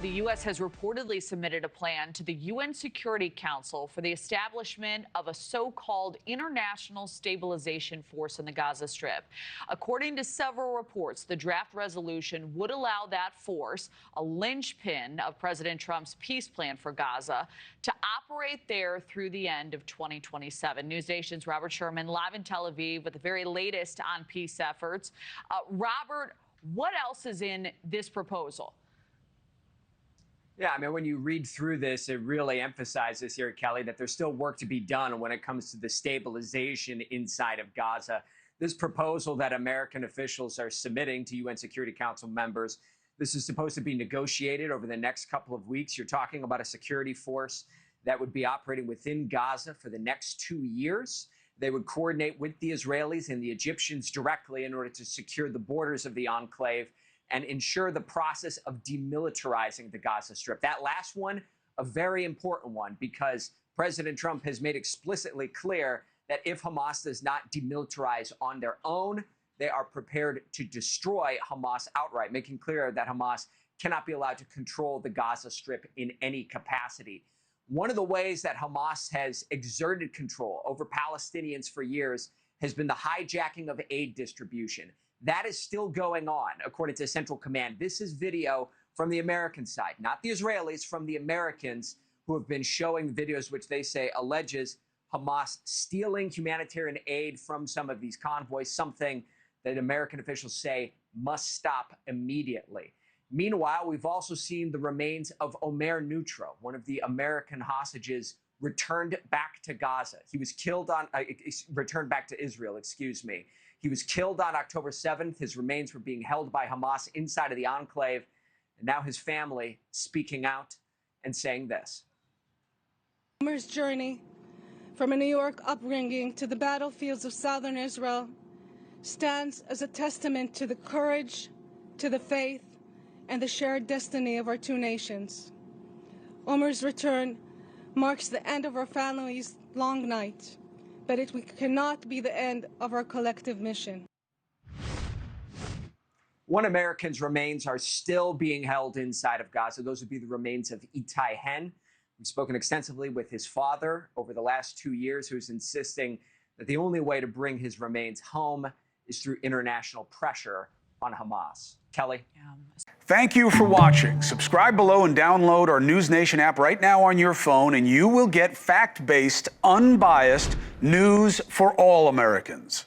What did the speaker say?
The U.S. has reportedly submitted a plan to the UN Security Council for the establishment of a so-called international stabilization force in the Gaza Strip. According to several reports, the draft resolution would allow that force, a linchpin of President Trump's peace plan for Gaza, to operate there through the end of 2027. NewsNation's Robert Sherman live in Tel Aviv with the very latest on peace efforts. Robert, what else is in this proposal? Yeah, I mean, when you read through this, it really emphasizes here, Kelly, that there's still work to be done when it comes to the stabilization inside of Gaza. This proposal that American officials are submitting to UN Security Council members, this is supposed to be negotiated over the next couple of weeks. You're talking about a security force that would be operating within Gaza for the next 2 years. They would coordinate with the Israelis and the Egyptians directly in order to secure the borders of the enclave and ensure the process of demilitarizing the Gaza Strip. That last one, a very important one, because President Trump has made explicitly clear that if Hamas does not demilitarize on their own, they are prepared to destroy Hamas outright, making clear that Hamas cannot be allowed to control the Gaza Strip in any capacity. One of the ways that Hamas has exerted control over Palestinians for years has been the hijacking of aid distribution. That is still going on, according to Central Command. This is video from the American side, not the Israelis, from the Americans who have been showing videos which they say alleges Hamas stealing humanitarian aid from some of these convoys, something that American officials say must stop immediately. Meanwhile, we've also seen the remains of Omer Neutro, one of the American hostages, returned back to Gaza. He was killed on, returned back to Israel, excuse me. He was killed on October 7th. His remains were being held by Hamas inside of the enclave. And now his family speaking out and saying this. Omer's journey from a New York upbringing to the battlefields of southern Israel stands as a testament to the courage, to the faith, and the shared destiny of our two nations. Omer's return marks the end of our family's long night, but it cannot be the end of our collective mission. One American's remains are still being held inside of Gaza. Those would be the remains of Itai Hen. We've spoken extensively with his father over the last 2 years, who's insisting that the only way to bring his remains home is through international pressure on Hamas. Kelly? Thank you for watching. Subscribe below and download our NewsNation app right now on your phone, and you will get fact-based, unbiased news for all Americans.